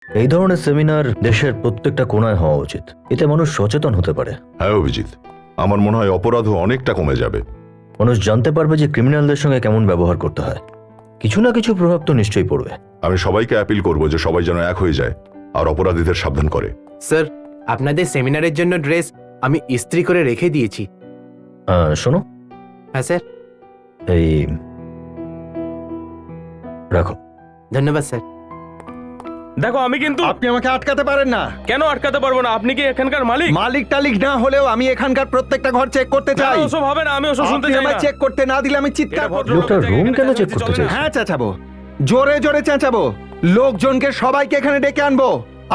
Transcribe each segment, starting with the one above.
এই ধরনের সেমিনার দেশের প্রত্যেকটা কোণায় হওয়া উচিত, এতে মানুষ সচেতন হতে পারে। হ্যাঁ অভিজিৎ, আমার মনে হয় অপরাধও অনেকটা কমে যাবে। মানুষ জানতে পারবে যে ক্রিমিনালদের সঙ্গে কেমন ব্যবহার করতে হয়। কিছু না কিছু প্রভাব তো নিশ্চয়ই পড়বে। আমি সবাইকে অ্যাপিল করব যে সবাই যেন এক হয়ে যায় আর অপরাধীদের সাবধান করে। স্যার, আপনাদের সেমিনারের জন্য ড্রেস আমি ইস্ত্রি করে রেখে দিয়েছি। শোনো, হ্যাঁ স্যার। এই রাখো। ধন্যবাদ স্যার। দেখো আমি কিন্তু আপনি আমাকে আটকাতে পারেন না। কেন আটকাতে পারবো না? আপনি কি এখানকার মালিক? মালিক টালিক না হলেও আমি এখানকার প্রত্যেকটা ঘর চেক করতে চাই। না, ওসব হবে না, আমি ওসব শুনতে আপনি চাই আমায় না। চেক করতে না দিলে আমি চিৎকার এটা করব। ভদ্র- লোকটার রুম কেন চেক করতে চাই? হ্যাঁ চেঁচাবো, জোরে জোরে চেঁচাবো, লোকজনকে সবাইকে এখানে ডেকে আনবো।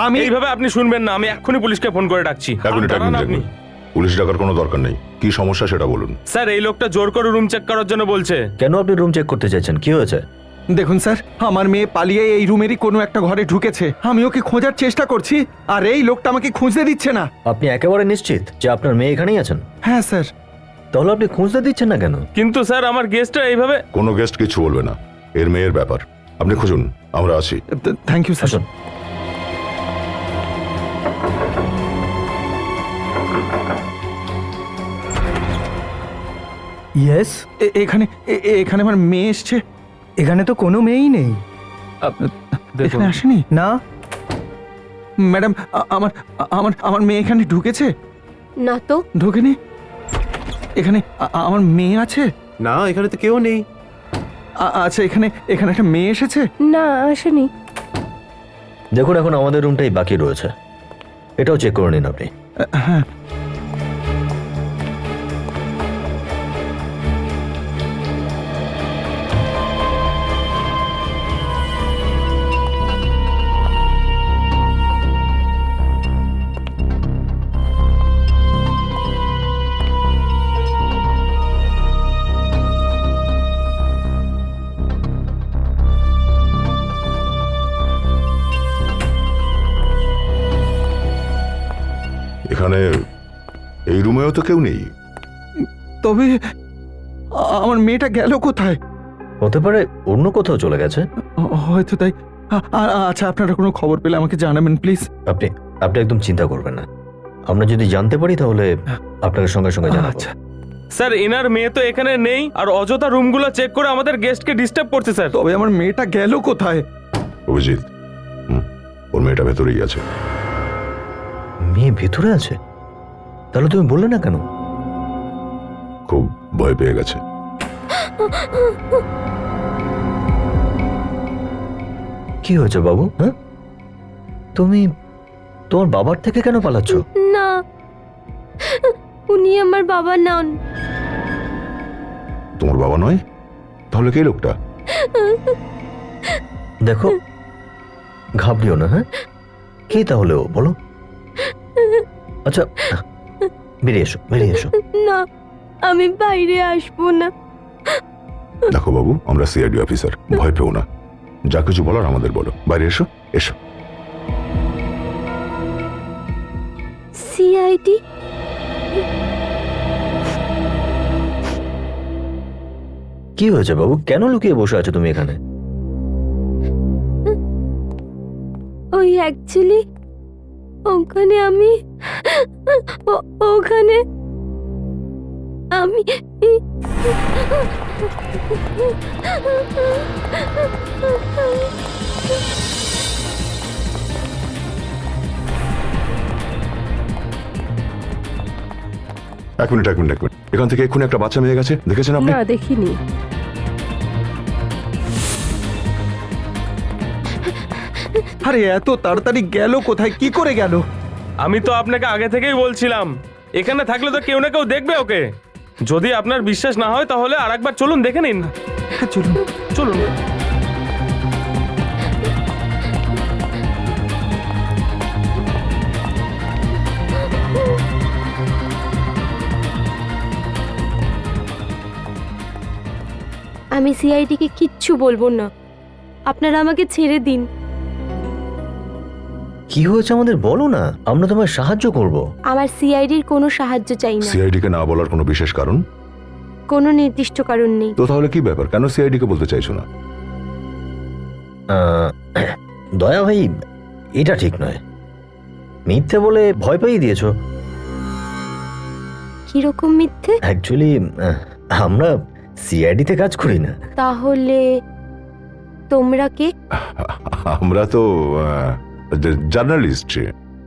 আমি এইভাবে আপনি শুনবেন না, আমি এক্ষুনি পুলিশকে ফোন করে ডাকছি। এক মিনিট, এক দাঁড়ান মিনিট, এক আপনি। মিনিট। পুলিশ ডাকার কোনো দরকার নেই। কি সমস্যা সেটা বলুন। স্যার, এই লোকটা জোর করে রুম চেক করার জন্য বলছে। কেন আপনি রুম চেক করতে চাইছেন? কি হয়েছে? দেখুন স্যার, আমার মেয়ে পালিয়ে এই রুমেরই কোনো একটা ঘরে ঢুকেছে। আমি ওকে খোঁজার চেষ্টা করছি আর এই লোকটা আমাকে খুঁজতে দিচ্ছে না। আপনি একেবারে নিশ্চিত যে আপনার মেয়ে এখানেই আছেন? হ্যাঁ স্যার। তাহলে আপনি খুঁজতে দিচ্ছেন না কেন? কিন্তু স্যার, আমার গেস্টটা এইভাবে। কোনো গেস্ট কিছু বলবে না, এর মেয়ের ব্যাপার। আপনি খুঁজুন, আমরা আছি। Thank you sir. আসুন। ইয়েস, এখানে এখানে আমার মেয়ে এসছে। এখানে তো কোনো মেয়েই নেই। দেখুন। এখানে আসেনি না, ম্যাডাম। আমার আমার আমার মেয়ে এখানে ঢুকেছে? না তো। ঢোকেনি। এখানে আমার মেয়ে আছে? না, এখানে তো কেউ নেই। আচ্ছা, এখানে এখানে একটা মেয়ে এসেছে? না, আসেনি। দেখুন, এখন আমাদের রুমটাই বাকি রয়েছে, এটাও চেক করে নিন আপনি। হ্যাঁ। এখানে এই রুমেও তো কেউ নেই। তবে আমার মেয়েটা গেল কোথায়? হতে পারে অন্য কোথাও চলে গেছে। হয়তো তাই। আচ্ছা, আপনারা কোনো খবর পেলে আমাকে জানাবেন প্লিজ। আপনি আপনি একদম চিন্তা করবেন না, আমরা যদি জানতে পারি তাহলে আপনাকে সঙ্গে সঙ্গে জানাবো। আচ্ছা। স্যার, এনার মেয়ে তো এখানে নেই আর অযথা রুমগুলো চেক করে আমাদের গেস্টকে ডিস্টার্ব করছে স্যার। তবে আমার মেয়েটা গেল কোথায়? অভিজিৎ, ওর মেয়েটা ভেতরেই আছে। মেয়ে ভেতরে আছে? তাহলে তুমি বললে না কেন? খুব ভয় পেয়ে গেছে। কি হয়েছে বাবু? হ্যাঁ, তুমি তোমার বাবার থেকে কেন পালাচ্ছ? না, উনি আমার বাবা নন। তোমার বাবা নয়? তাহলে কে লোকটা? দেখো, ঘাবড়িও না। হ্যাঁ, কে তাহলে ও? বলো। আচ্ছা, বেরিয়ে এসো, বেরিয়ে এসো। না, আমি বাইরে আসবো না। দেখো বাবু, আমরা সিআইডি অফিসার, ভয় পেও না। যা কিছু বলার আমাদের বলো। বাইরে এসো, এসো। সিআইডি? কি হয়েছে বাবু? কেন লুকিয়ে বসে আছো তুমি এখানে? ওই অ্যাকচুয়ালি ওখানে ওখানে আমি এক মিনিট, এক মিনিট, এক মিনিট। এখান থেকে এক্ষুনি একটা বাচ্চা মেয়ে গেছে, দেখেছেন আপনি? না, দেখিনি। আরে এত তাড়াতাড়ি গেল কোথায়? কি করে গেল? আমি তো আপনাকে আগে থেকেই বলছিলাম, এখানে থাকলে তো কেউ না কেউ দেখবে ওকে। যদি আপনার বিশ্বাস না হয় তাহলে আরেকবার চলুন, দেখে নিন। হ্যাঁ, চলুন। চলুন। আমি সিআইডিকে কিচ্ছু বলবো না, আপনারা আমাকে ছেড়ে দিন। কি হয়েছে আমাদের বলো না, আমরা তোমায় সাহায্য করব। আমার সিআইডির কোনো সাহায্য চাই না। সিআইডি কে না বলার কোনো বিশেষ কারণ? কোনো নির্দিষ্ট কারণ নেই। তো তাহলে কি ব্যাপার? কেন সিআইডি কে বলতে চাইছো না? দয়া ভাই, এটা ঠিক নয়। মিথ্যে বলে ভয় পাইয়ে দিয়েছো। কিরকম মিথ্যে? অ্যাকচুয়ালি আমরা সিআইডিতে কাজ করি না। তাহলে তোমরা কে? আমরা তো জার্নালিস্ট,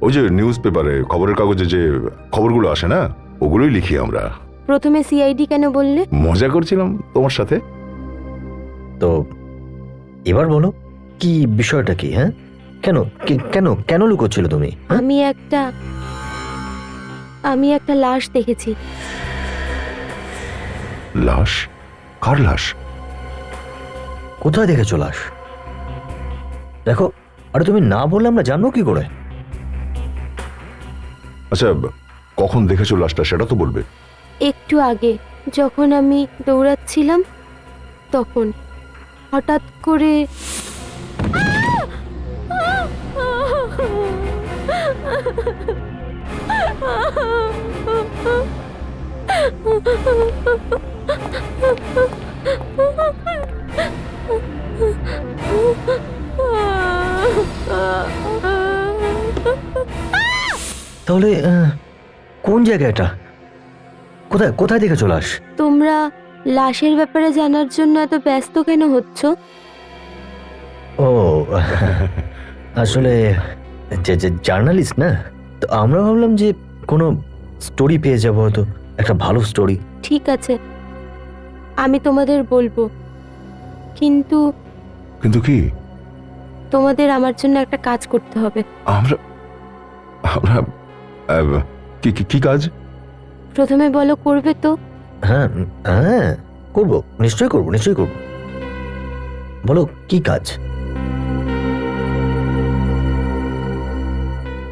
ওই যে নিউজ পেপারে খবরের কাগজে যে খবরগুলো আসে না, ওগুলোই লিখি আমরা। প্রথমে সিআইডি কেন বললে? মজা করছিলাম তোমার সাথে। তো এবার বলো কি বিষয়টা কি? হ্যাঁ, কেন কেন কেন লুকোচ্ছিল তুমি? হ্যাঁ? আমি একটা লাশ দেখেছি। লাশ? কার লাশ? কোথায় দেখেছো লাশ? দেখো, আরে তুমি না বললে আমরা জানবো কি করে? আচ্ছা, কখন দেখেছো লাশটা সেটা তো বলবে। একটু আগে যখন আমি দৌড়াচ্ছিলাম তখন হঠাৎ করে তাহলে কোন জায়গাটা? কোথায় কোথায় দেখেছো লাশ? তোমরা লাশের ব্যাপারে জানার জন্য এত ব্যস্ত কেন হচ্ছ? ও আসলে যে জার্নালিস্ট না, তো আমরা ভাবলাম যে কোনো স্টোরি পেয়ে যাবো, হয়তো একটা ভালো স্টোরি। ঠিক আছে, আমি তোমাদের বলবো, কিন্তু কিন্তু কি? তোমাদের আমার জন্য একটা কাজ করতে হবে। আমরা আমরা কি কি কাজ? প্রথমে বলো, করবে তো? হ্যাঁ হ্যাঁ, করবো, নিশ্চয়ই করবো, নিশ্চয়ই করবো। বলো কি কাজ?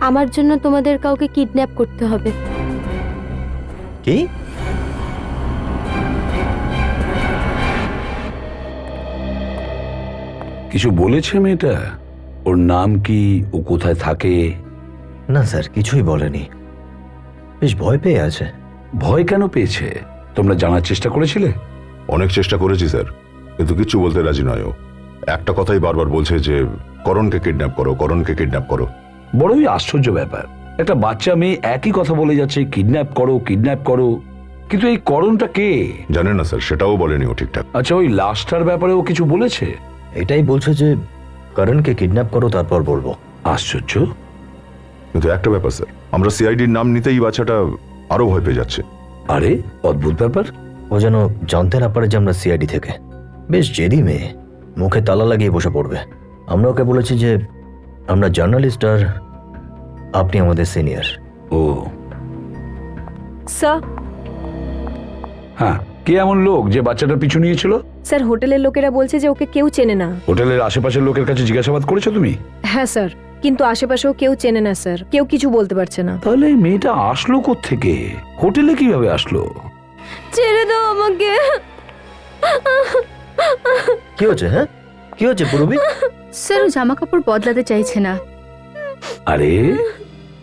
আমার জন্য তোমাদের কাউকে কিডন্যাপ করতে হবে। কি? কিছু বলেছে মেয়েটা? ওর নাম কি, ও কোথায় থাকে? না স্যার, কিছুই বলেনি। বেশ ভয় পেয়ে আছে। ভয় কেন পেয়েছে? তোমরা জানার চেষ্টা করেছিলে? অনেক চেষ্টা করেছি স্যার, কিন্তু কিচ্ছু বলতে রাজি নয় ও। একটা কথাই বারবার বলছে যে করণকে কিডন্যাপ করো, করণকে কিডন্যাপ করো। বড়ই আশ্চর্য ব্যাপার, একটা বাচ্চা মেয়ে একই কথা বলে যাচ্ছে, কিডন্যাপ করো কিডন্যাপ করো, কিন্তু এই করণটা কে? জানেন না স্যার, সেটাও বলেনি ও ঠিকঠাক। আচ্ছা, ওই লাশটার ব্যাপারে ও কিছু বলেছে? এটাই বলছে যে করণকে কিডন্যাপ করো, তারপর বলবো। আশ্চর্য। কিন্তু একটা ব্যাপার স্যার, আমরা সিআইডির নাম নিতেই বাচ্চাটা আরো ভয় পেয়ে যাচ্ছে। আরে অদ্ভুত ব্যাপার। ও যেন জানতে না পারে যে আমরা সিআইডি থেকে। বেশ জেদি মেয়ে, মুখে তালা লাগিয়ে বসে পড়বে। আমরা ওকে বলেছি যে আমরা জার্নালিস্ট আর আপনি আমাদের সিনিয়র। ও স্যার, হ্যাঁ, কে এমন লোক যে বাচ্চাটার পিছু নিয়েছিল? স্যার হোটেলের লোকেরা বলছে যে ওকে কেউ চেনে না। হোটেলের আশেপাশের লোকের কাছে জিজ্ঞাসাবাদ করেছো তুমি? হ্যাঁ স্যার, কিন্তু আশেপাশেও কেউ চেনে না স্যার, কেউ কিছু বলতে পারছে না। তাহলে এই মেয়েটা আসলো কোত্থেকে? হোটেলে কিভাবে আসলো? ছেড়ে দাও আমাকে। কি হচ্ছে? হ্যাঁ, কি হচ্ছে পুরবি? স্যার ও জামা কাপড় বদলাতে চাইছে না। আরে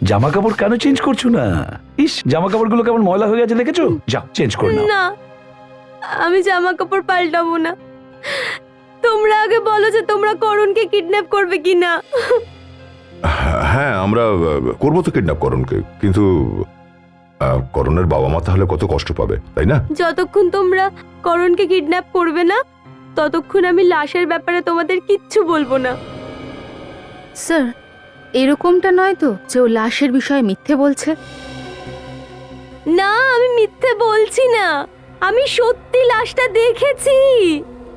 জামা কাপড় কেন চেঞ্জ করছো না? ইস, জামা কাপড়গুলো কেমন ময়লা হয়ে গেছে দেখেছো? যা চেঞ্জ করে নাও। না, আমি জামা কাপড় পাল্টাবো না। তোমরা আগে বলো যে তোমরা করণকে কিডন্যাপ করবে কিনা। হ্যাঁ, আমরা করবো তো কিডন্যাপ করণকে, কিন্তু করণের বাবা মা তাহলে কত কষ্ট পাবে, তাই না? যতক্ষণ তোমরা করণকে কিডন্যাপ করবে না ততক্ষণ আমি লাশের ব্যাপারে তোমাদের কিচ্ছু বলবো না। স্যার এরকমটা নয় তো যে ও লাশের বিষয়ে মিথ্যে বলছে? না, আমি মিথ্যে বলছি না, আমি সত্যি লাশটা দেখেছি।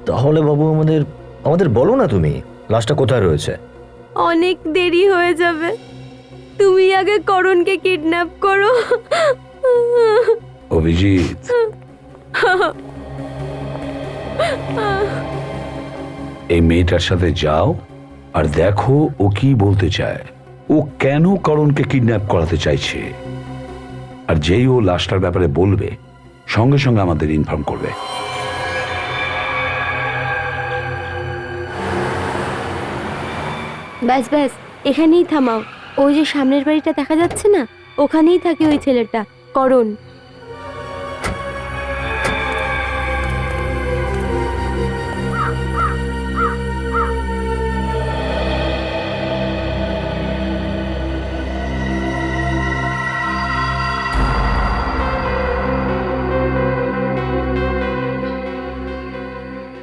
তাহলে বাবু আমাদের আমাদের বলো না তুমি লাশটা কোথায় রয়েছে। অনেক দেরি হয়ে যাবে, তুমি আগে করণকে কিডন্যাপ করো। অভিজিৎ, এই মেয়েটার সাথে যাও আর দেখো ও কি বলতে চায়, ও কেন করণকে কিডন্যাপ করাতে চাইছে। আর যেই ও লাশটার ব্যাপারে বলবে, সঙ্গে সঙ্গে আমাদের ইনফর্ম করবে। ব্যাস ব্যাস, এখানেই থামাও। ওই যে সামনের বাড়িটা দেখা যাচ্ছে না, ওখানেই থাকে ওই ছেলেটা, করণ।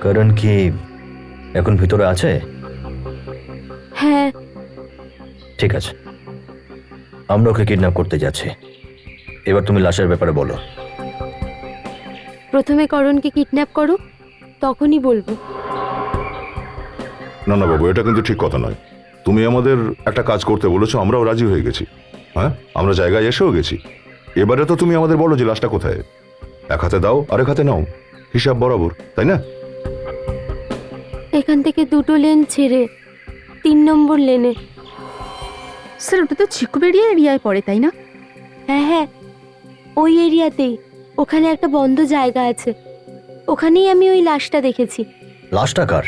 করণ কি এখন ভিতরে আছে? হ্যাঁ, ঠিক আছে, আমরা ওকে কিডন্যাপ করতে যাচ্ছি। এবার তুমি লাশের ব্যাপারে বলো। প্রথমে করণকে কিডন্যাপ করো, তখনই বলবো। না না বাবু, এটা কিন্তু ঠিক কথা নয়। তুমি আমাদের একটা কাজ করতে বলেছো, আমরাও রাজি হয়ে গেছি। হ্যাঁ, আমরা জায়গায় এসেও গেছি। এবারে তো তুমি আমাদের বলো যে লাশটা কোথায়। এক হাতে দাও, আরেক হাতে নাও, হিসাব বরাবর, তাই না? এখান থেকে 2 লেন ছেড়ে 3 নম্বর লেনে। স্যার ওটা তো চিকুবেড়িয়া এরিয়ায় পড়ে তাই না? হ্যাঁ হ্যাঁ, ওই এরিয়াতেই। ওখানে একটা বন্ধ জায়গা আছে, ওখানেই আমি ওই লাশটা দেখেছি। লাশটা কার?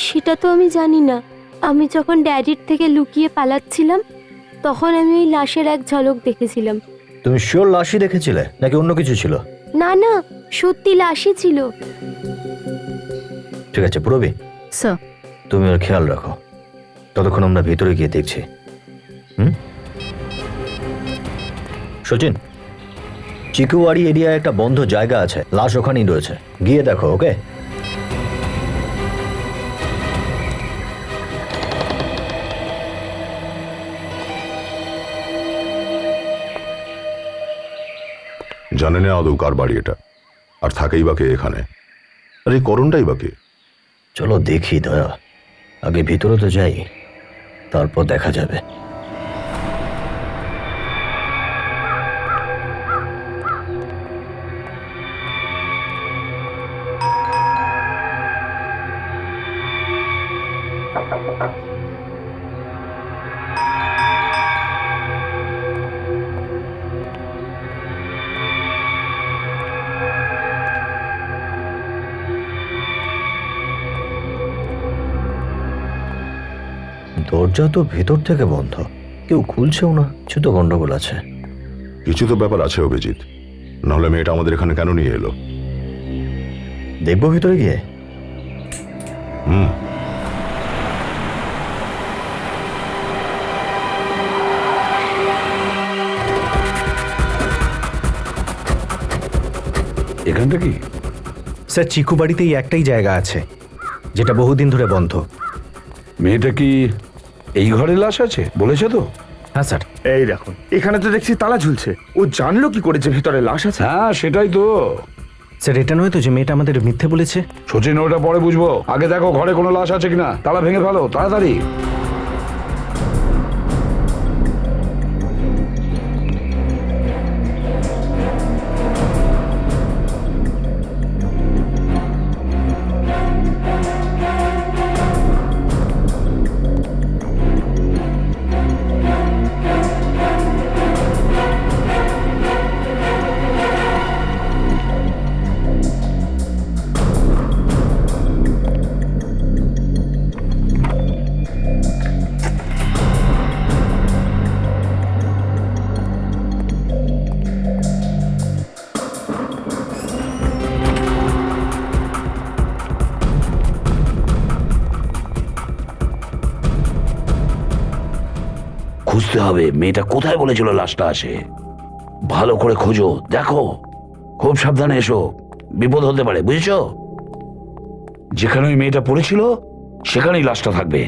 সেটা তো আমি জানি না। আমি যখন ড্যাডির থেকে লুকিয়ে পালাচ্ছিলাম, তখন আমি ওই লাশের এক ঝলক দেখেছিলাম। তুমি শিওর লাশই দেখেছিলে নাকি অন্য কিছু ছিল? না না, সত্যি লাশই ছিল। ঠিক আছে পুরবি, স্যার তুমি ওর খেয়াল রাখো, ততক্ষণ আমরা ভিতরে গিয়ে দেখছি। সচিন, চিকুয়াড়ি এরিয়ায় একটা বন্ধ জায়গা আছে, লাশ ওখানেই রয়েছে, গিয়ে দেখো। ওকে? জানে না আদৌ কার বাড়ি এটা, আর থাকেই বা কে এখানে, আর এই করণটাই বা কে? চলো দেখি দয়া, আগে ভিতরে তো যাই, তারপর দেখা যাবে। দরজা তো ভেতর থেকে বন্ধ, কেউ খুলছেও না, কিছু তো গন্ডগোল আছে। কিছু তো ব্যাপার আছে অভিজিৎ, নাহলে মেয়েটা আমাদের এখানে কেন নিয়ে এলো? দেখবো ভিতরে গিয়ে। হুম। এখানটা কি? স্যার চিকু বাড়িতেই একটাই জায়গা আছে যেটা বহুদিন ধরে বন্ধ। মেয়েটা কি এই ঘরে লাশ আছে বলেছে তো? হ্যাঁ স্যার। এই দেখুন, এখানে তো দেখছি তালা ঝুলছে। ও জানলো কি করে যে ভিতরে লাশ আছে? হ্যাঁ সেটাই তো। স্যার এটা নয় তো যে মেয়েটা আমাদের মিথ্যে বলেছে? সচিন ওটা পরে বুঝবো, আগে দেখো ঘরে কোনো লাশ আছে কিনা, তালা ভেঙে ফেলো তাড়াতাড়ি। খুঁজতে হবে মেয়েটা কোথায় বলেছিল লাশটা আছে। ভালো করে খোঁজো, দেখো, খুব সাবধানে এসো, বিপদ হতে পারে, বুঝেছো? যেখানে ওই মেয়েটা পড়েছিল সেখানেই লাশটা থাকবে।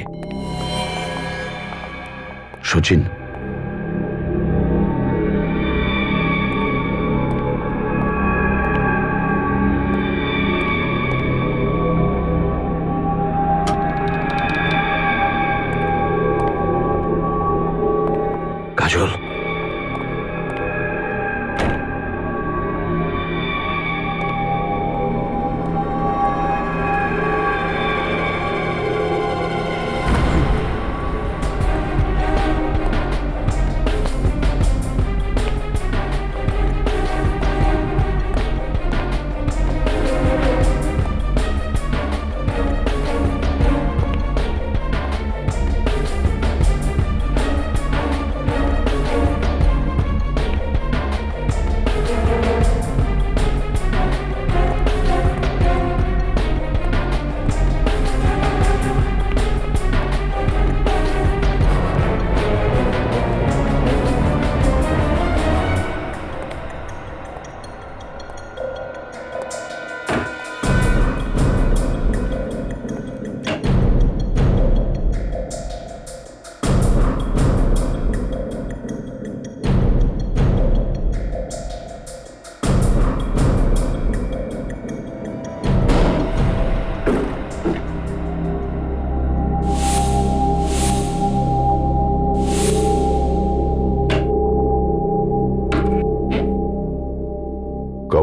সচিন, কাজল,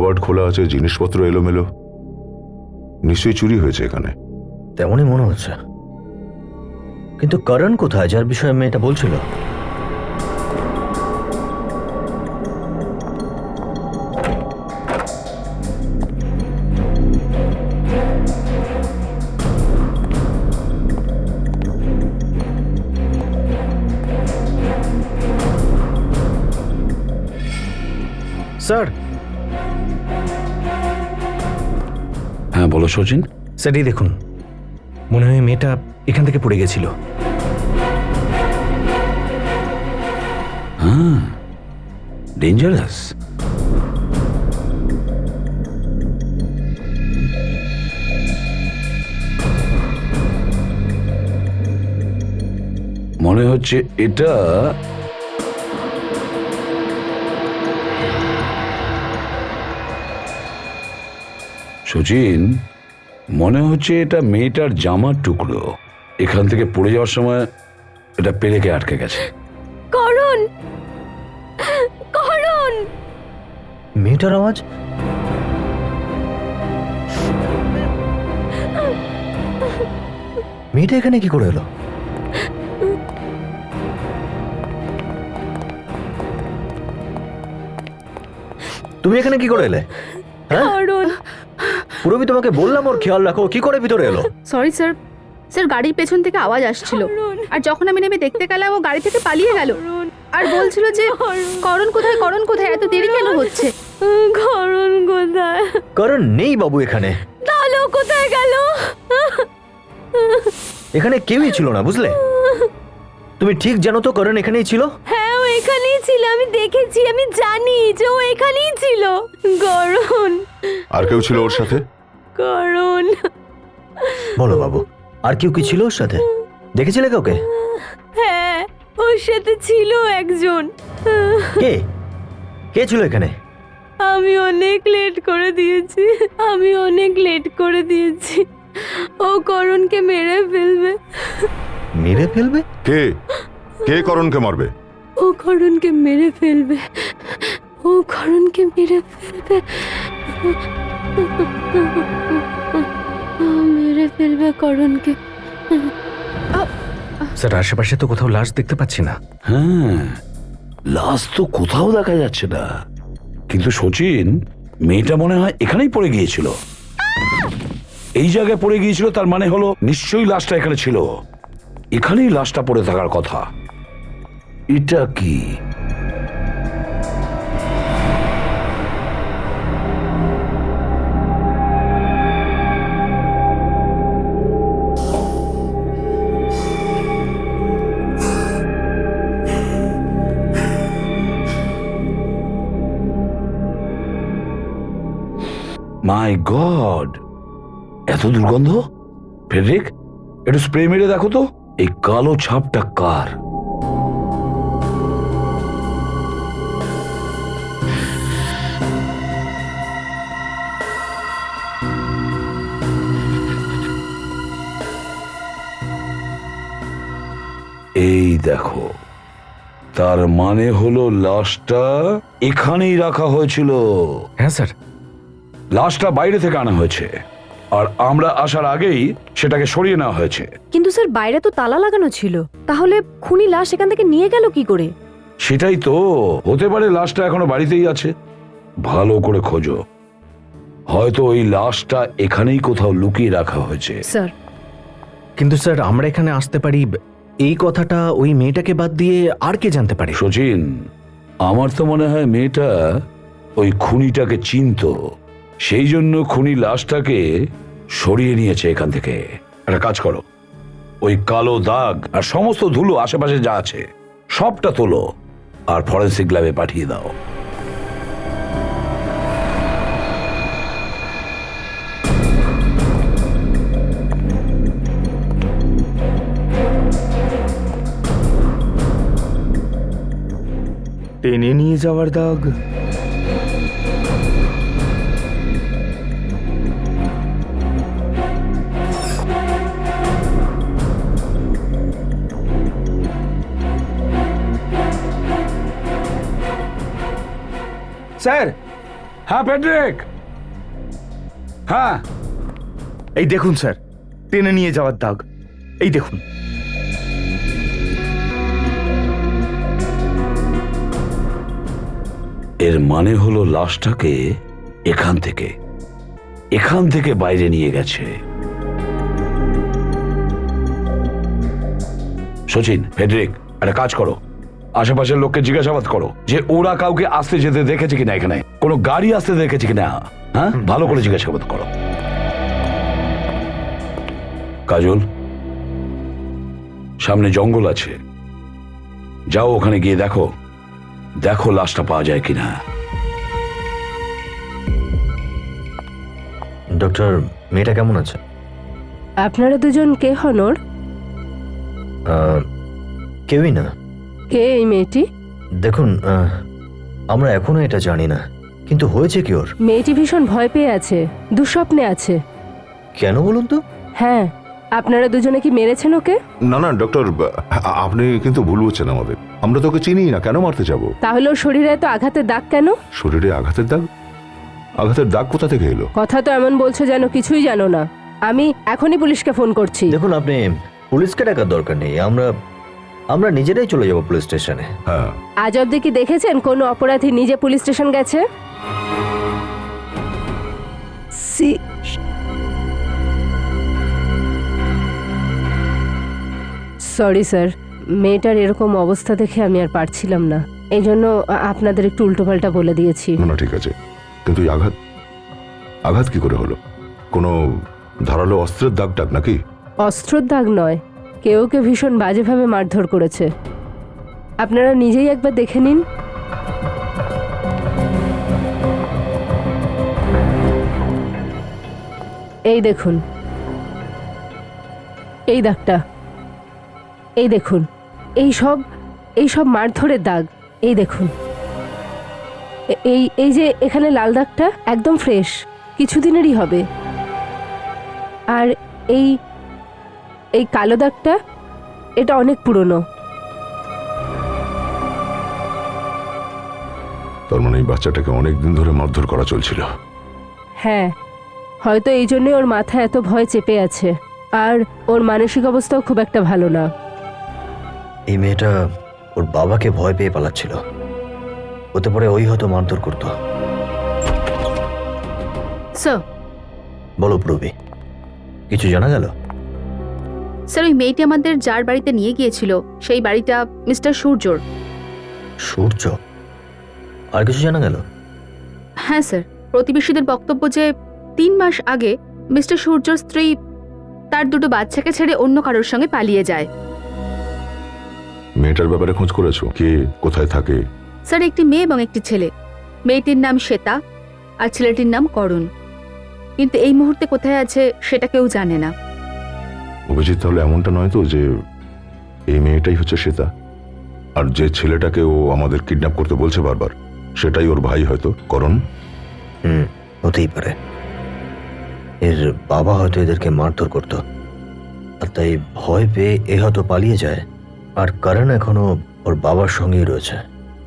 কাবার্ড খোলা আছে, জিনিসপত্র এলোমেলো। নিশ্চয়ই চুরি হয়েছে এখানে। তেমনই মনে হচ্ছে। কিন্তু করণ কোথায়, যার বিষয়ে মেয়েটা বলছিল? স্যার, হ্যাঁ বলো সচিন। স্যার এই দেখুন, মনে হয় মেয়েটা এখান থেকে পড়ে গেছিল। হ্যাঁ, ডেঞ্জারাস। মনে হচ্ছে এটা সচিন, মনে হচ্ছে এটা মেয়েটার জামার টুকরো। এখান থেকে পড়ে যাওয়ার সময় এটা পেরেকে আটকে গেছে। করণ, করণ! মেয়েটার আওয়াজ? মেয়েটা এখানে কি করে এলো? তুমি এখানে কি করে এলে? হ্যাঁ, করণ! পুরবি তোমাকে বললাম ওর খেয়াল রাখো, কি করে ভিতরে এলো? সরি স্যার, স্যার গাড়ির পেছন থেকে আওয়াজ আসছিল, আর যখন আমি নেমে দেখতে গেলাম ও গাড়ি থেকে পালিয়ে গেল আর বলছিল যে করণ কোথায়, করণ কোথায়, এত দেরি কেন হচ্ছে? করণ কোথায়? করণ নেই বাবু এখানে। তাহলে ও কোথায় গেল? এখানে কেউই ছিল না, বুঝলে? তুমি ঠিক জানো তো করণ এখানেই ছিল? হ্যাঁ, ও এখানেই ছিল, আমি দেখেছি, আমি জানি যে ও এখানেই ছিল। করণ, আর কেউ ছিল ওর সাথে? করণ! বলো বাবু, আর কেউ কি ছিল ওর সাথে? দেখেছিলে কাউকে? হ্যাঁ, ওর সাথে ছিল একজন। কে কে ছিল এখানে? আমি অনেক লেট করে দিয়েছি, আমি অনেক লেট করে দিয়েছি। ও করণকে মেরে ফেলবে। মেরে ফেলবে? কে কে করণকে মারবে? ও করণকে মেরে ফেলবে, ও করণকে মেরে ফেলবে, ও মেরে ফেলবে করণকে। স্যার, আশেপাশে তো কোথাও লাশ দেখতে পাচ্ছি না। হ্যাঁ, লাশ তো কোথাও দেখা যাচ্ছে না, কিন্তু সচিন, মেয়েটা মনে হয় এখানেই পড়ে গিয়েছিল। এই জায়গায় পড়ে গিয়েছিল, তার মানে হলো নিশ্চয়ই লাশটা এখানে ছিল। এখানেই লাশটা পড়ে থাকার কথা। এটা কি? মাই গড, এত দুর্গন্ধ! ফেডরিক, একটু স্প্রে মেরে দেখো তো, এই কালো ছাপটা কার? এই দেখো, তার মানে হলো লাশটা এখানেই রাখা হয়েছিল। হ্যাঁ স্যার। লাশটা বাইরে থেকে আনা হয়েছে, আর আমরা আসার আগেই সেটাকে সরিয়ে নেওয়া হয়েছে। কিন্তু স্যার, বাইরে তো তালা লাগানো ছিল, তাহলে খুনি লাশ এখান থেকে নিয়ে গেল কি করে? সেটাই তো, হতে পারে লাশটা এখনো বাড়িতেই আছে। ভালো করে খোঁজো, হয়তো ওই লাশটা এখানেই কোথাও লুকিয়ে রাখা হয়েছে। স্যার, কিন্তু স্যার, আমরা এখানে আসতে পারি, এই কথাটা ওই মেয়েটাকে বাদ দিয়ে আর কে জানতে পারে? সচিন, আমার তো মনে হয় মেয়েটা ওই খুনিটাকে চিনতো, সেই জন্য খুনি লাশটাকে সরিয়ে নিয়েছে এখান থেকে। একটা কাজ করো, ওই কালো দাগ আর সমস্ত ধুলো আশেপাশে যা আছে সবটা তোলো আর ফরেন্সিক ল্যাবে পাঠিয়ে দাও। টেনে নিয়ে যাওয়ার দাগ। স্যার, হ্যাঁ প্যাট্রিক, হ্যাঁ এই দেখুন স্যার, টেনে নিয়ে যাওয়ার দাগ, এই দেখুন। এর মানে হলো লাশটাকে এখান থেকে বাইরে নিয়ে গেছে। সচিন, ফেডরিক, একটা কাজ করো, আশেপাশের লোককে জিজ্ঞাসাবাদ করো যে ওরা কাউকে আসতে যেতে দেখেছে কিনা, এখানে কোনো গাড়ি আসতে দেখেছে কিনা। হ্যাঁ, ভালো করে জিজ্ঞাসাবাদ করো। কাজল, সামনে জঙ্গল আছে, যাও ওখানে গিয়ে দেখো লাশটা পাওয়া যায় কিনা। ডক্টর, মেয়েটা কেমন আছে? আপনারা দুজন কে হন ওর? কেউই না। কে এই মেয়েটি? দেখুন, আমরা এখনো এটা জানি না, কিন্তু হয়েছে কি ওর? মেয়েটি ভীষণ ভয় পেয়ে আছে, দুঃস্বপ্নে আছে। কেন বলুন তো? হ্যাঁ, আপনারা দুজনে কি মেরেছেন ওকে? না না ডক্টর, আপনি কিন্তু ভুল বুঝছেন আমাদের। আমরা তোকে চিনি না, কেন মারতে যাব? তাহলে ওর শরীরে এত আঘাতের দাগ কেন? শরীরে আঘাতের দাগ? আঘাতের দাগ কোথা থেকে এলো? কথা তো এমন বলছো যেন কিছুই জানো না। আমি এখনই পুলিশকে ফোন করছি। দেখুন, আপনি পুলিশকে ডাকার দরকার নেই, আমরা নিজেরাই চলে যাব পুলিশ স্টেশনে। হ্যাঁ, আজ অব্দি কি দেখেছেন কোনো অপরাধী নিজে পুলিশ স্টেশন গেছে? সরি স্যার, মেয়েটার এরকম অবস্থা দেখে আমি আর পারছিলাম না, এই জন্য আপনাদের একটু উল্টোপাল্টা বলে দিয়েছি। না ঠিক আছে, কিন্তু এই আঘাত কি করে হলো? কোনো ধারালো অস্ত্রের দাগ টাগ নাকি? অস্ত্রের দাগ নয়, কেউ ভীষণ বাজেভাবে মারধর করেছে। আপনারা নিজেই একবার দেখে নিন। এই দেখুন, এই দাগটা, এই দেখুন, এই সব মারধরের দাগ। এই দেখুন, এই যে এখানে লাল দাগটা একদম ফ্রেশ, কিছুদিনেরই হবে। আর এই কালো দাগটা, এটা অনেক পুরনো। তার মানে এই বাচ্চাটাকে অনেকদিন ধরে মারধর করা চলছিল। হ্যাঁ, হয়তো এই জন্যই ওর মাথায় এত ভয় চেপে আছে, আর ওর মানসিক অবস্থাও খুব একটা ভালো না। এই মেয়েটা ওর বাবাকে ভয় পেয়ে পালাচ্ছিল, হতে পারে ওই হয়তো মারধর করতো। স্যার, বলো প্রবি, কিছু জানা গেল? স্যার ওই মেয়েটি আমাদের যার বাড়িতে নিয়ে গিয়েছিল সেই বাড়িটা মিস্টার সূর্যর। সূর্য? আর কিছু জানা গেল? হ্যাঁ স্যার, প্রতিবেশীদের বক্তব্য যে 3 মাস আগে মিস্টার সূর্যর স্ত্রী তার 2 বাচ্চাকে ছেড়ে অন্য কারোর সঙ্গে পালিয়ে যায়। মেয়েটার ব্যাপারে খোঁজ করেছো? কে কোথায় থাকে? স্যার, একটি মেয়ে এবং একটি ছেলে। মেয়েটির নাম শ্বেতা আর ছেলেটির নাম করণ, কিন্তু এই মুহূর্তে কোথায় আছে সেটা কেউ জানে না। অভিজিৎ, তাহলে এমনটা নয় তো যে এই মেয়েটাই হচ্ছে শ্বেতা, আর যে ছেলেটাকে ও আমাদের কিডন্যাপ করতে বলছে বারবার, সেটাই ওর ভাই হয়তো করণ? হতেই পারে। এর বাবা হয়তো এদেরকে মারধর করত, আর তাই ভয় পেয়ে এ হয়তো পালিয়ে যায়, আর করণ এখনো ওর বাবার সঙ্গেই রয়েছে,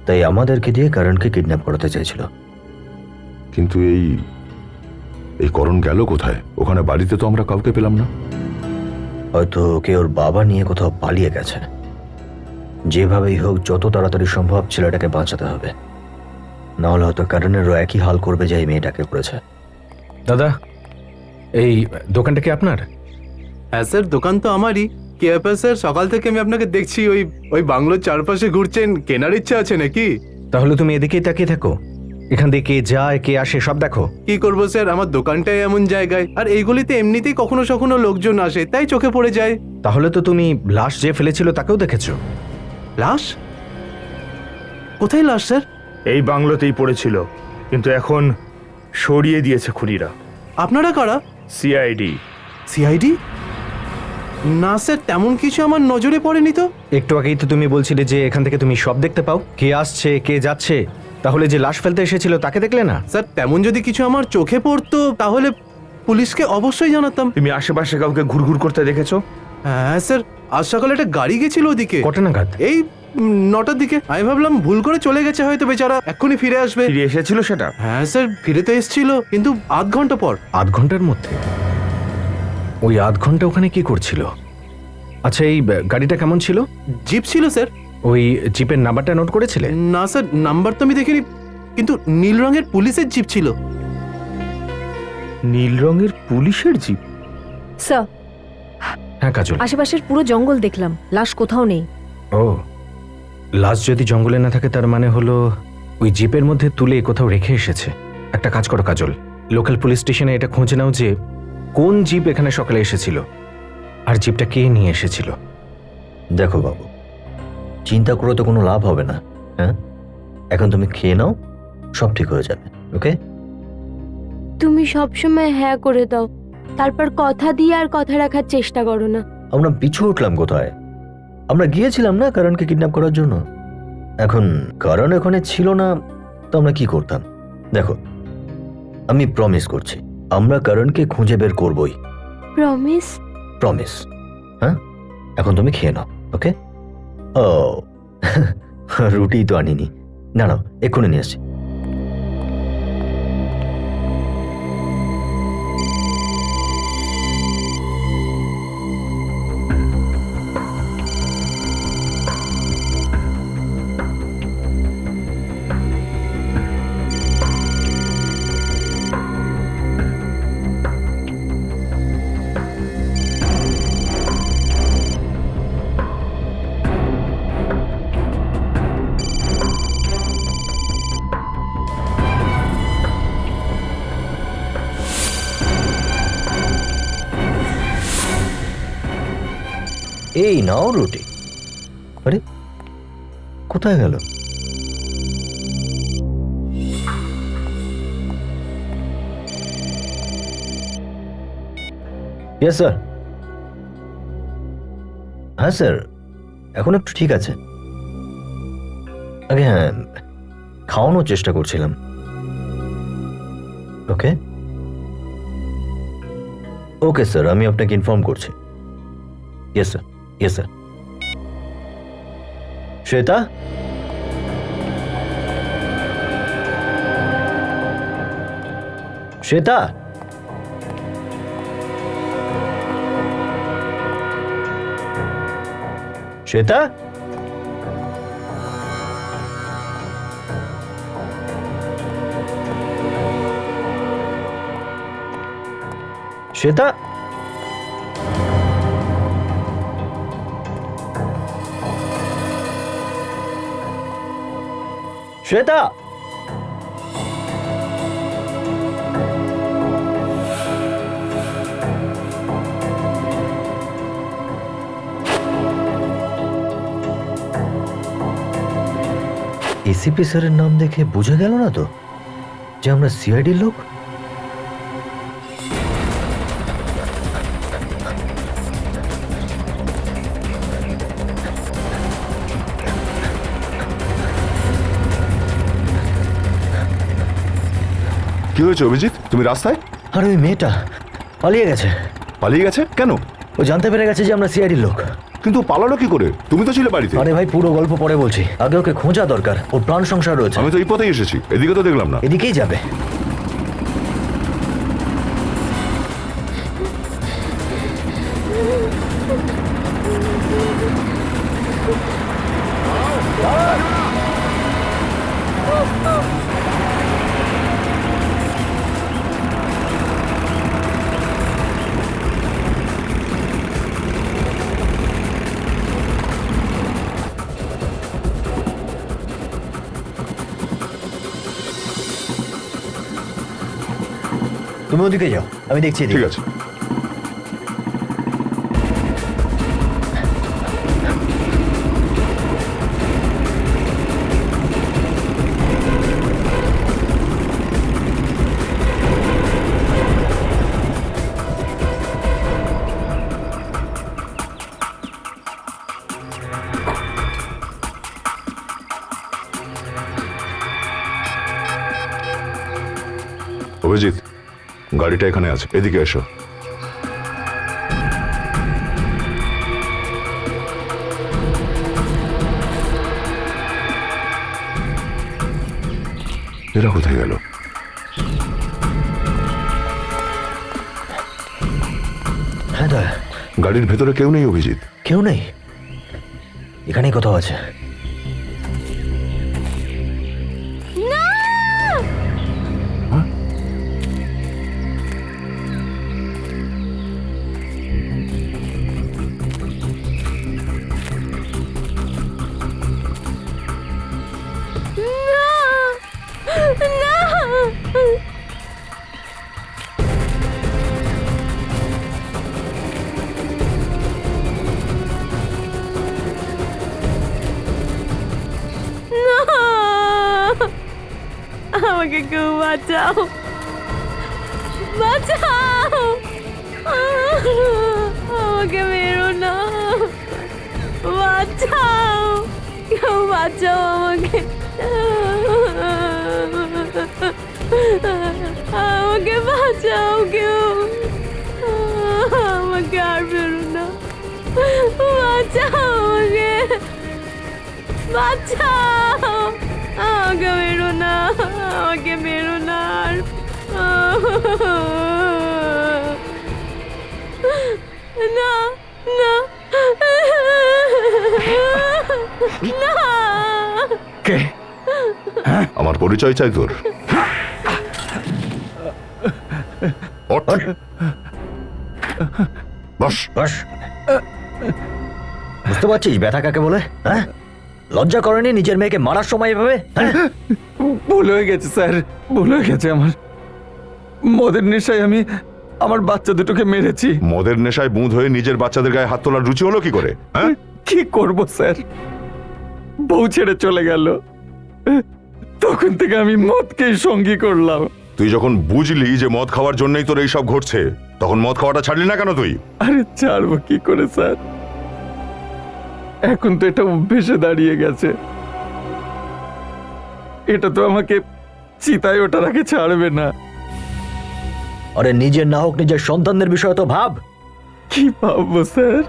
তাই আমাদেরকে দিয়ে করণকে কিডন্যাপ করাতে চাইছিল। কিন্তু এই করণ গেল কোথায়? ওখানে বাড়িতে তো আমরা কাউকে পেলাম না। হয়তো ওকে ওর বাবা নিয়ে কোথাও পালিয়ে গেছে। যেভাবেই হোক যত তাড়াতাড়ি সম্ভব ছেলেটাকে বাঁচাতে হবে, নাহলে হয়তো করণেরও একই হাল করবে যে এই মেয়েটাকে করেছে। দাদা, এই দোকানটা কি আপনার? হ্যাঁ স্যার, দোকান তো আমারই। কি ব্যাপার স্যার, সকাল থেকে আমি আপনাকে দেখছি ওই বাংলোর চারপাশে ঘুরছেন, কেনার ইচ্ছা আছে নাকি? তাহলে তুমি এদিকেই তাকিয়ে থাকো, এখান দিয়ে কে যায় কে আসে সব দেখো। কি করবো স্যার, আমার দোকানটাই এমন জায়গায়, আর এইগুলিতে এমনিতেই কখনো কখনো লোকজন আসে, তাই চোখে পড়ে যায়। তাহলে তো তুমি লাশ যে ফেলেছিল তাকেও দেখেছো? লাশ? কোথায় লাশ স্যার? এই বাংলোতেই পড়েছিল, কিন্তু এখন সরিয়ে দিয়েছে খুনিরা। আপনারা কারা? সিআইডি। সিআইডি? না স্যার, তেমন কিছু আমার নজরে পড়েনি তো। একটু আগেই তো তুমি বলছিলে যে এখান থেকে তুমি সব দেখতে পাও, কে আসছে কে যাচ্ছে, তাহলে যে লাশ ফেলতে এসেছিল তাকে দেখলে না? স্যার, তেমন যদি কিছু আমার চোখে পড়তো তাহলে পুলিশকে অবশ্যই জানাতাম। তুমি আশেপাশে কাউকে ঘুরঘুর করতে দেখেছো? হ্যাঁ স্যার, আজ সকালে একটা গাড়ি গেছিল ওদিকে। কটা নাগাদ? এই 9টার দিকে। আমি ভাবলাম ভুল করে চলে গেছে হয়তো, বেচারা এক্ষুনি ফিরে আসবে। ফিরে এসেছিল সেটা হ্যাঁ স্যার, ফিরে তো এসেছিল, কিন্তু আধ ঘন্টা পর। আধ ঘন্টার মধ্যে? ওই আধ ঘন্টা ওখানে কি করছিল? আচ্ছা, এই গাড়িটা কেমন ছিল? জিপ ছিল স্যার। ওই জিপের নাম্বারটা নোট করেছিলে? না স্যার, নাম্বার তো আমি দেখিনি, কিন্তু নীল রঙের পুলিশের জিপ ছিল। নীল রঙের পুলিশের জিপ? স্যার, হ্যাঁ কাজল। আশেপাশের পুরো জঙ্গল দেখলাম, লাশ কোথাও নেই। ও, লাশ যদি জঙ্গলে না থাকে তার মানে হলো ওই জিপের মধ্যে তুলে কোথাও রেখে এসেছে। একটা কাজ করো কাজল, লোকাল পুলিশ স্টেশনে এটা খুঁজে নাও যে কোন জিপ এখানে সকালে এসেছিল আর জিপটা কে নিয়ে এসেছিল। দেখো বাবু, চিন্তা করে তো কোনো লাভ হবে না। হ্যাঁ, এখন তুমি খেয়ে নাও, সব ঠিক হয়ে যাবে। ওকে? তুমি সবসময় হ্যাঁ করে দাও, তারপর কথা দিয়ে আর কথা রাখার চেষ্টা করো না। আমরা পিছু উঠলাম কোথায়? আমরা গিয়েছিলাম না কারণকে কিডন্যাপ করার জন্য। এখন কারণ ওখানে ছিল না তো আমরা কি করতাম? দেখো, আমি প্রমিস করছি আমরা কারণকে খুঁজে বের করবই। প্রমিস? প্রমিস। হ্যাঁ, এখন তুমি খেয়ে নাও। ওকে? ও রুটি তো আনিনি, দাঁড়াও এক্ষুনি নিয়ে আসছি। এই নাও রুটি। আরে কোথায় গেল? Yes sir. হ্যাঁ স্যার, এখন একটু ঠিক আছে। আগে হ্যাঁ, খাওয়ানোর চেষ্টা করছিলাম। ওকে ওকে স্যার, আমি আপনাকে ইনফর্ম করছি। Yes sir, yes sir. Shweta, Shweta, Shweta, Shweta, Shweta, ACP স্যারের নাম দেখে বোঝা গেল না তো যে আমরা সিআইডির লোক? কি হয়েছে অভিজিৎ, তুমি রাস্তায়? আর ওই মেয়েটা পালিয়ে গেছে। পালিয়ে গেছে কেন? ও জানতে পেরে গেছে যে আমরা সিআইডির লোক। কিন্তু পালালো কি করে? তুমি তো ছিলে বাড়িতে। আরে ভাই, পুরো গল্প পরে বলছি, আগে ওকে খোঁজা দরকার। ওর প্রাণ সংসার রয়েছে। আমি তো এই পথেই এসেছি, এদিকে তো দেখলাম না। এদিকেই যাবে। তুমি ওদিকে যাও, আমি দেখছি। ঠিক আছে। অভিজিৎ, গাড়িটা এখানে আছে, এদিকে এসো। এরা কোথায় গেল? হ্যাঁ দয়া, গাড়ির ভেতরে কেউ নেই অভিজিৎ? কেউ নেই, এখানেই কোথাও আছে। আমাকে কেউ বাঁচাও, বাঁচাও, আমাকে মেরো না, বাঁচাও, কেউ বাঁচাও আমাকে, আমাকে বাঁচাও কেউ, আমাকে আর মেরো না, বাঁচাও আমাকে, বাঁচাও, আমাকে মেরো না, আমাকে মেরো না আর, না না না। কে? আমার পরিচয় চাই তোর? ওঠ। বস। বস। বুঝতে পারছিস ব্যথা কাকে বলে? হ্যাঁ, লজ্জা করেনি নিজের মেয়েকে মারার সময় এভাবে? হ্যাঁ? ভুল হয়ে গেছে স্যার, ভুল হয়ে গেছে আমার। মদের নেশায় আমি আমার বাচ্চা দুটোকে মেরেছি। মদের নেশায় বুঁদ হয়ে নিজের বাচ্চাদের গায়ে হাত তোলার রুচি হলো কি করে? হ্যাঁ, কি করব স্যার, বউ ছেড়ে চলে গেল, তখন থেকে আমি মদকেই সঙ্গী করলাম। তুই যখন বুঝলি যে মদ খাওয়ার জন্যই তোর এইসব ঘটছে, তখন মদ খাওয়াটা ছাড়লি না কেন তুই? আরে ছাড়বো কি করে স্যার, এখন তো এটা অভ্যেসে দাঁড়িয়ে গেছে। এটা তো আমাকে চিতায় ওঠার আগে ছাড়বে না। আরে নিজের না হোক নিজের সন্তানদের বিষয় তো ভাব। কি ভাববো স্যার,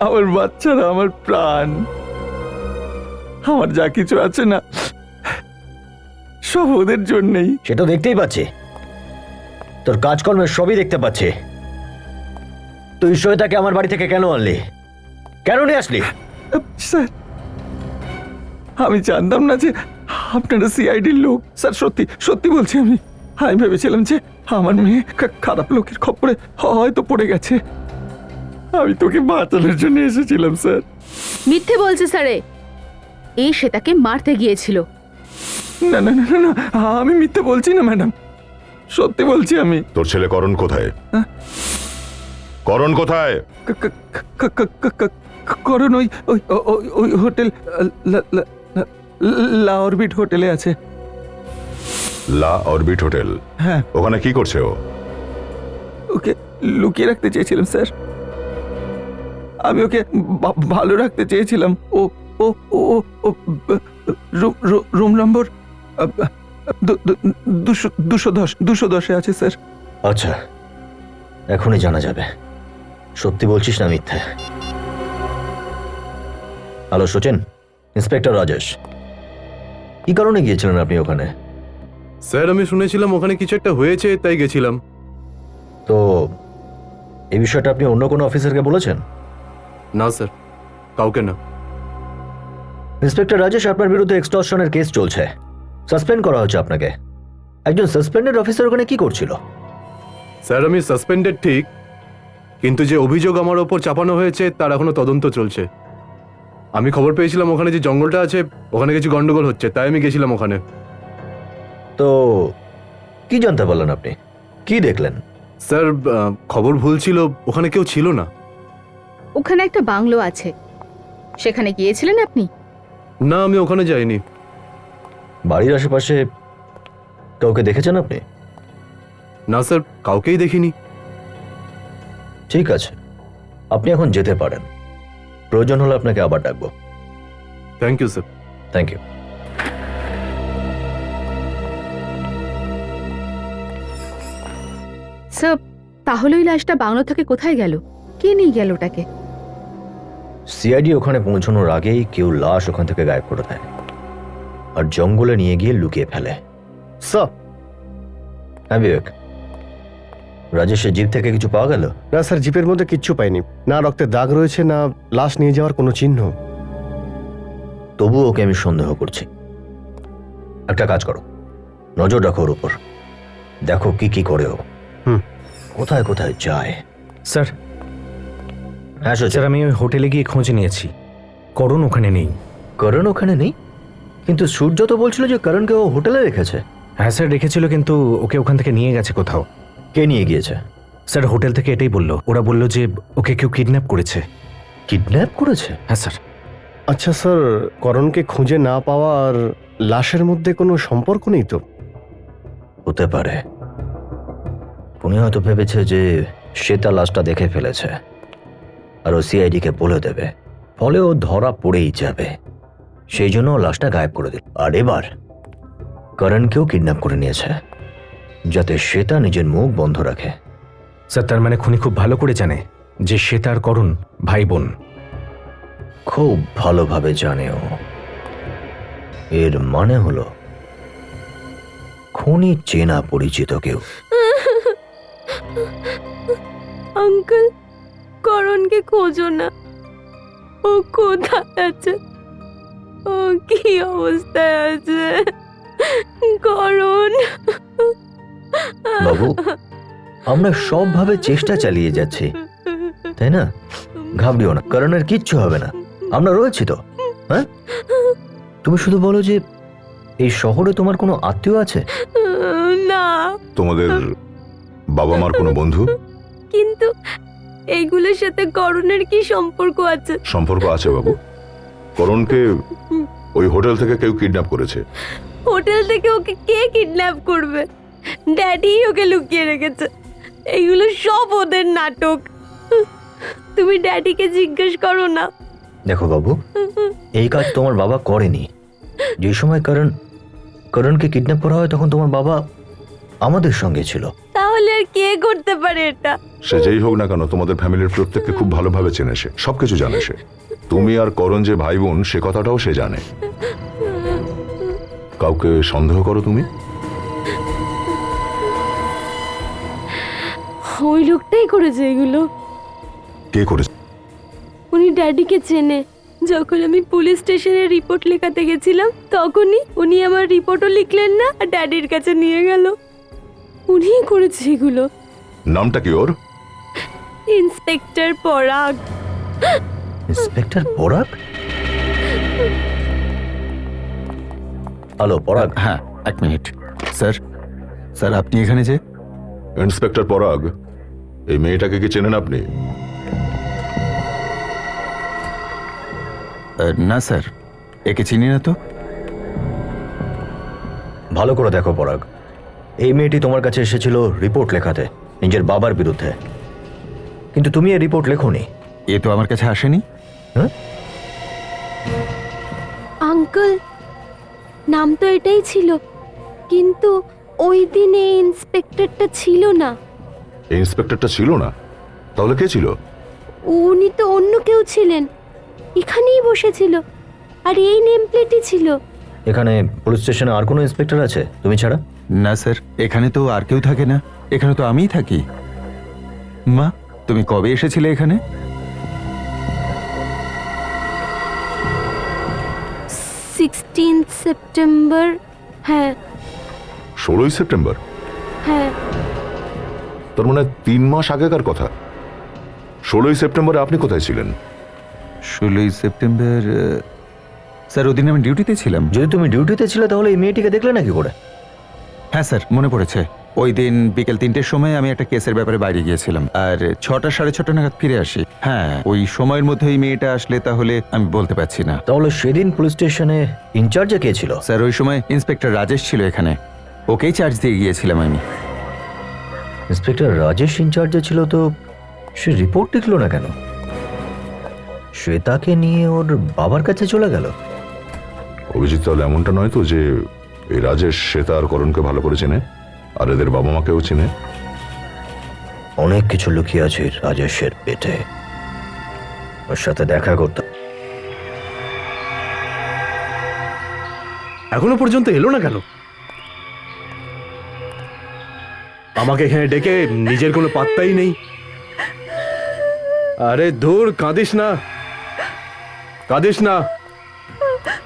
আমার বাচ্চারা আমার প্রাণ, আমার যা কিছু আছে না সব ওদের জন্যই। সেটা দেখতেই পাচ্ছি, তোর কাজকর্মের সবই দেখতে পাচ্ছি। তুই শ্বেতাকে আমার বাড়ি থেকে কেন আনলি? কেন নিয়ে আসলি? স্যার আমি জানতাম না যে আপনারা সিআইডির লোক। স্যার সত্যি সত্যি বলছি, আমি ভেবেছিলাম যে আমার মেয়ে খারাপ লোকের খপ্পরে হয়তো পড়ে গেছে। আমি তোকে বাঁচানোর জন্য এসেছিলাম স্যার। মিথ্যে বলছে স্যারে, এই শ্বেতাকে মারতে গিয়েছিল। না না না না না, আমি মিথ্যে বলছি না ম্যাডাম, সত্যি বলছি আমি। তোর ছেলে করণ কোথায়? করণ কোথায়? করণ ওই ওই ওই- ওই হোটেল লা অরবিট হোটেলে আছে। লা অরবিট হোটেল? হ্যাঁ। ওখানে কি করছে ও? ওকে লুকিয়ে রাখতে চেয়েছিলাম স্যার, আমি ওকে ভালো রাখতে চেয়েছিলাম। ও ও ও ও রুম নম্বর 210 আছে স্যার। আচ্ছা, এখনই জানা যাবে সত্যি বলছিস না মিথ্যে। Hello Sachin, inspector Rajesh. কি কারণে গিয়েছিলেন আপনি ওখানে? স্যার আমি শুনেছিলাম ওখানে কিছু একটা হয়েছে, তাই গেছিলাম। তো এই বিষয়টা আপনি অন্য কোনো অফিসারকে বলেছেন? না স্যার, কাউকে না। ইন্সপেক্টর রাজেশ, আপনার বিরুদ্ধে এক্সটর্শনের কেস চলছে, সাসপেন্ড করা হচ্ছে আপনাকে। একজন সাসপেন্ডেড অফিসার ওখানে কি করছিল? স্যার আমি সাসপেন্ডেড ঠিক, কিন্তু যে অভিযোগ আমার ওপর চাপানো হয়েছে তার এখনো তদন্ত চলছে। আমি খবর পেয়েছিলাম ওখানে যে জঙ্গলটা আছে ওখানে কিছু গন্ডগোল হচ্ছে, তাই আমি গেছিলাম ওখানে। তো কি জানতে পারলেন আপনি? কি দেখলেন? স্যার খবর ভুল ছিল, ওখানে কেউ ছিল না। ওখানে একটা বাংলো আছে, সেখানে গিয়েছিলেন আপনি? না, আমি ওখানে যাইনি। বাড়ির আশেপাশে কাউকে দেখেছেন আপনি? না স্যার, কাউকেই দেখিনি। ঠিক আছে, আপনি এখন যেতে পারেন, প্রয়োজন হলে আপনাকে আবার ডাকবো। Thank you sir. Thank you. Sir তাহলে ওই লাশটা বাংলো থেকে কোথায় গেল? কে নিয়ে গেল ওটাকে? সিআইডি ওখানে পৌঁছানোর আগেই কেউ লাশ ওখান থেকে গায়েব করে দেয়। আর জঙ্গলে নিয়ে গিয়ে লুকিয়ে ফেলে। স্যার, হ্যাঁ বিবেক, রাজেশের জিপ থেকে কিছু পাওয়া গেল? না স্যার, জিপের মধ্যে কিচ্ছু পাইনি। না রক্তের দাগ রয়েছে, না লাশ নিয়ে যাওয়ার কোনো চিহ্ন। তবু ওকে আমি সন্দেহ করছি। একটা কাজ করো, নজর রাখো ওর উপর, দেখো কি কি করে ও, কোথায় কোথায় যায়। স্যার, হ্যাঁ স্যার আমি ওই হোটেলে গিয়ে খোঁজ নিয়েছি, করণ ওখানে নেই। করণ ওখানে নেই? কিন্তু সূর্য তো বলছিল যে করণকে ও হোটেলে রেখেছে। হ্যাঁ স্যার রেখেছিল, কিন্তু ওকে ওখান থেকে নিয়ে গেছে কোথাও। কে নিয়ে গিয়েছে? স্যার হোটেল থেকে এটাই বললো, ওরা বললো যে ওকে কেউ কিডন্যাপ করেছে। কিডন্যাপ করেছে? হ্যাঁ স্যার। আচ্ছা স্যার, করণকে খুঁজে না পাওয়া আর লাশের মধ্যে কোনো সম্পর্ক নেই তো? হতে পারে, উনি হয়তো ভেবেছে যে সে তার লাশটা দেখে ফেলেছে আর ও সিআইডিকে বলে দেবে, ফলে ও ধরা পড়েই যাবে। সেই জন্য ও লাশটা গায়েব করে দিল। আর এবার করণকেও কিডন্যাপ করে নিয়েছে, যাতে শ্বেতা নিজের মুখ বন্ধ রাখে। স্যার তার মানে খুনি খুব ভালো করে জানে যে শ্বেতা আর করণ ভাই বোন। খুব ভালোভাবে জানে ও। এর মানে হলো খুনি চেনা পরিচিত কেউ। আঙ্কেল, করণকে খোঁজো না, ও কোথায় আছে, ও কি অবস্থায় আছে? করণ বাবু, আমরা সবভাবে চেষ্টা চালিয়ে যাচ্ছি, তাই না? ঘাবড়িও না, করণের কিচ্ছু হবে না, আমরা রয়েছি তো। হ্যাঁ, তুমি শুধু বলো যে এই শহরে তোমার কোনো আত্মীয় আছে? না। তোমাদের বাবা মার কোনো বন্ধু? কিন্তু এইগুলোর সাথে করণের কি সম্পর্ক আছে? সম্পর্ক আছে বাবু। করণকে ওই হোটেল থেকে কেউ কিডন্যাপ করেছে। হোটেল থেকে ওকে কে কিডন্যাপ করবে? ড্যাডি ওকে লুকিয়ে রেখেছে। এগুলো সব ওদের নাটক। তুমি ড্যাডিকে জিজ্ঞেস করো না। দেখো বাবু, এই কাজ তোমার বাবা করেনি। যে সময় করণকে কিডন্যাপ করা হয় তখন তোমার বাবা আমাদের সঙ্গে ছিল। তাহলে আর কে করতে পারে এটা? সে যেই হোক না কেন, তোমাদের ফ্যামিলির প্রত্যেককে খুব ভালোভাবে চেনে সে, সবকিছু জানে সে। তুমি আর করণ যে ভাই বোন সে কথাটাও সে জানে। কাউকে সন্দেহ করো তুমি? ওই লোকটাই করেছে এগুলো। কে করেছে? উনি ড্যাডিকে চেনে। যখন আমি পুলিশ স্টেশনে রিপোর্ট লেখাতে গেছিলাম তখনই উনি আমার রিপোর্টও লিখলেন না আর ড্যাডির কাছে নিয়ে গেল। উনিই করেছে এগুলো। নামটা কি ওর? ইন্সপেক্টর পরাগ। ইন্সপেক্টর পরাগ? হ্যালো পরাগ। হ্যাঁ, এক মিনিট। স্যার, স্যার আপনি এখানে যে? ইন্সপেক্টর পরাগ, এই মেয়েটাকে কি চেনেন আপনি? না স্যার, একে চিনি না তো। ভালো করে দেখো পরাগ, এই মেয়েটি তোমার কাছে এসেছিল রিপোর্ট লেখাতে নিজের বাবার বিরুদ্ধে, কিন্তু তুমি এই রিপোর্ট লেখোনি। এ তো আমার কাছে আসেনি। হ্যাঁ আঙ্কেল, নাম তো এটাই ছিল, কিন্তু ওই দিন এই ইন্সপেক্টরটা ছিল না। এই ইন্সপেক্টরটা ছিল না? তাহলে কে ছিল? উনি তো অন্য কেউ ছিলেন, এখানেই বসেছিল আর এই নেম প্লেটই ছিল। এখানে পুলিশ স্টেশনে আর কোনো ইন্সপেক্টর আছে তুমি ছাড়া? না স্যার, এখানে তো আর কেউ থাকে না, এখানে তো আমিই থাকি। মা, তুমি কবে এসেছিলে এখানে? 16 সেপ্টেম্বর। হ্যাঁ 16ই সেপ্টেম্বর? হ্যাঁ। তার মানে 3 মাস আগেকার কথা। 16ই সেপ্টেম্বরে আপনি কোথায় ছিলেন? 16ই সেপ্টেম্বর স্যার, ওদিন আমি ডিউটিতে ছিলাম। যদি তুমি ডিউটিতে ছিলে তাহলে এই মেয়েটিকে দেখলে না কি করে? হ্যাঁ স্যার, মনে পড়েছে। ওই দিন বিকেল 3টের সময় আমি একটা কেসের ব্যাপারে বাইরে গিয়েছিলাম, আর 6টা সাড়ে 6টা নাগাদ ফিরে আসি। হ্যাঁ, ওই সময়ের মধ্যে ওই মেয়েটা আসলে তাহলে আমি বলতে পারছি না। তাহলে সেদিন পুলিশ স্টেশনে ইনচার্জে কে ছিল? স্যার, ওই সময় ইন্সপেক্টর রাজেশ ছিল এখানে, ওকেই চার্জ দিয়ে গিয়েছিলাম আমি। ইন্সপেক্টর রাজেশ ইনচার্জে ছিল, তো সে রিপোর্ট লিখলো না কেন? শ্বেতাকে নিয়ে ওর বাবার কাছে চলে গেল। অভিজিৎ, তাহলে এমনটা নয় তো যে এই রাজেশ শ্বেতা আর করণকে ভালো করে চেনে আর এদের বাবা মাকেও চেনে? অনেক কিছু লুকিয়ে আছে রাজেশের পেটে, ওর সাথে দেখা করতে। এখনো পর্যন্ত এলো না কেন? আমাকে এখানে ডেকে নিজের কোনো পাত্তাই নেই। আরে ধুর, কাঁদিস না, কাঁদিস না।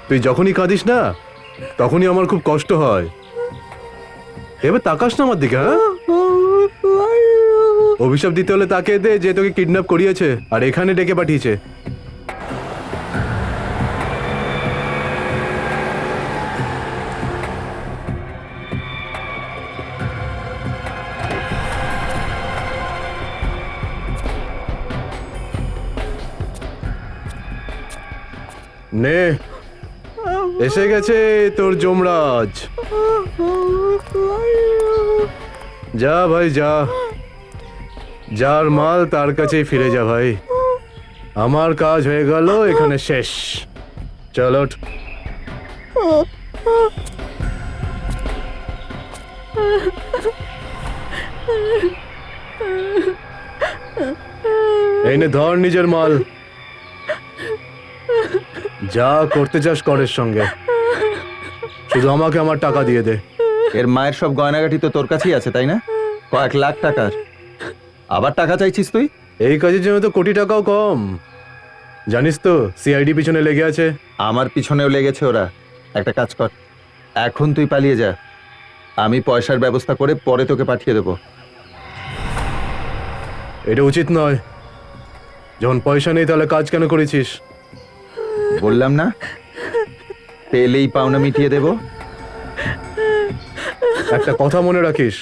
তুই যখনই কাঁদিস না তখনই আমার খুব কষ্ট হয়। এবার তাকাস না আমার দিকে, হ্যাঁ? অভিশাপ দিতে হলে তাকে দে যে তোকে কিডন্যাপ করিয়েছে আর এখানে ডেকে পাঠিয়েছে। নে, এসে গেছে তোর যমরাজ। যা ভাই যা, যার মাল তার কাছেই ফিরে যা ভাই। আমার কাজ হয়ে গেল, এখানে শেষ। চলো। এই নে ধর নিজের মাল, যা করতে চাস করের সঙ্গে, শুধু আমাকে আমার টাকা দিয়ে দে। এর মায়ের সব গয়নাগাটি তো তোর কাছেই আছে, তাই না? কয়েক লাখ টাকার। আবার টাকা চাইছিস তুই? এই কাজের জন্য তো কোটি টাকাও কম। জানিস তো সিআইডি পিছনে লেগে আছে। আমার পিছনেও লেগেছে ওরা। একটা কাজ কর, এখন তুই পালিয়ে যা, আমি পয়সার ব্যবস্থা করে পরে তোকে পাঠিয়ে দেবো। এটা উচিত নয়। যখন পয়সা নেই তাহলে কাজ কেন করেছিস? বললাম না, পেলেই পাওনা মিটিয়ে দেবো। একটা কথা মনে রাখিস,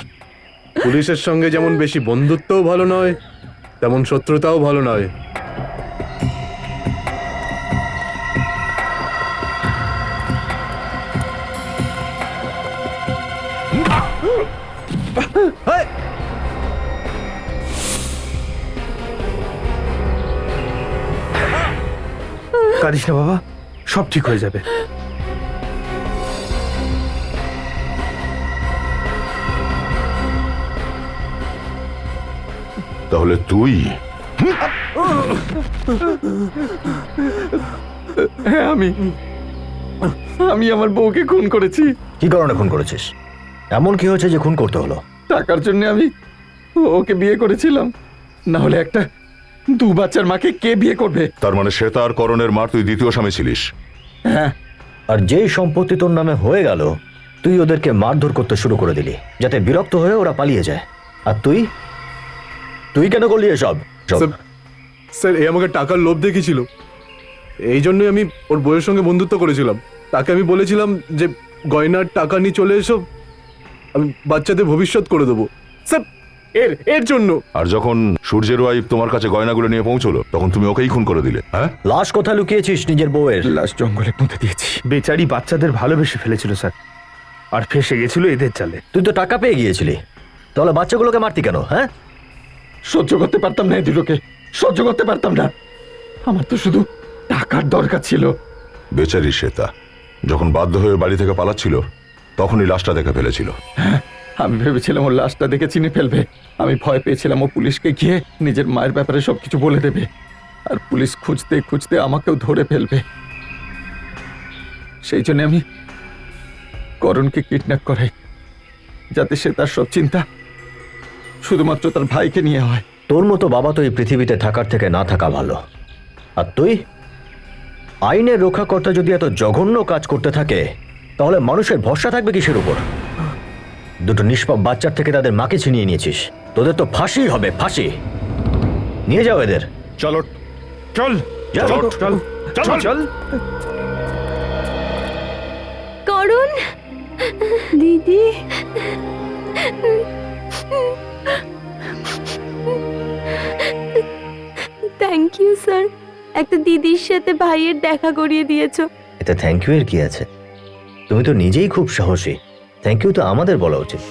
পুলিশের সঙ্গে যেমন বেশি বন্ধুত্বও ভালো নয়, তেমন শত্রুতাও ভালো নয়। কাঁদিস না বাবা, সব ঠিক হয়ে যাবে। তাহলে তুই হ্যাঁ, আমি আমার বউকে খুন করেছি। কি কারণে খুন করেছিস? এমন কি হয়েছে যে খুন করতে হলো? টাকার জন্য আমি ওকে বিয়ে করেছিলাম, না হলে একটা 2 বাচ্চার মাকে কে বিয়ে করবে? তার মানে শ্বেতা আর করণের মার তুই দ্বিতীয় স্বামী ছিলিস। হ্যাঁ, আর যেই সম্পত্তি তোর নামে হয়ে গেল, তুই ওদেরকে মারধর করতে শুরু করে দিলি যাতে বিরক্ত হয়ে ওরা পালিয়ে যায়। আর তুই তুই কেন করলি এসব? স্যার, এ আমাকে টাকার লোভ দেখিয়েছিল, এই জন্যই আমি ওর বউয়ের সঙ্গে বন্ধুত্ব করেছিলাম। তাকে আমি বলেছিলাম যে গয়নার টাকা নিয়ে চলে এসো, আমি বাচ্চাদের ভবিষ্যৎ করে দেবো। স্যার, এর জন্য। আর যখন সূর্যের ওয়াইফ তোমার কাছে গয়নাগুলো নিয়ে পৌঁছলো তখন তুমি ওকেই খুন করে দিলে। হ্যাঁ, লাশ কোথায় লুকিয়েছিস নিজের বউয়ের? লাশ জঙ্গলে পুঁতে দিয়েছি। বেচারি বাচ্চাদের ভালোবেসে ফেলেছিল স্যার, আর ফেসে গেছিল এদের চালে। তুই তো টাকা পেয়ে গিয়েছিলি, তাহলে বাচ্চাগুলোকে মারতি কেন? হ্যাঁ, সহ্য করতে পারতাম না এই দুটোকে, সহ্য করতে পারতাম না। আমার তো শুধু টাকার দরকার ছিল। বেচারি শ্বেতা যখন বাধ্য হয়ে বাড়ি থেকে পালাচ্ছিল তখনই লাশটা দেখে ফেলেছিল। আমি ভেবেছিলাম ওর লাশটা দেখে চিনে ফেলবে। আমি ভয় পেয়েছিলাম ও পুলিশকে গিয়ে নিজের মায়ের ব্যাপারে সবকিছু বলে দেবে, আর পুলিশ খুঁজতে খুঁজতে আমাকেও ধরে ফেলবে। সেই জন্য আমি করণকে কিডন্যাপ করাই, যাতে সে তার সব চিন্তা শুধুমাত্র তার ভাইকে নিয়ে হয়। তোর মতো বাবা তো এই পৃথিবীতে থাকার থেকে না থাকা ভালো। আর তুই আইনের রক্ষাকর্তা যদি এত জঘন্য কাজ করতে থাকে, তাহলে মানুষের ভরসা থাকবে কিসের উপর? দুটো নিষ্পাপ বাচ্চার থেকে তাদের মাকে ছিনিয়ে নিয়েছিস, তোদের তো ফাঁসি হবে, ফাঁসি। নিয়ে যাও এদের। চলো, চল চল, চল চল চল। করুন দিদি, থ্যাংক ইউ স্যার, একটা দিদির সাথে ভাইয়ের দেখা করিয়ে দিয়েছো। এতে থ্যাংক ইউ এর কি আছে? তুমি তো নিজেই খুব সাহসী, থ্যাংক ইউ তো আমাদের বলা উচিত।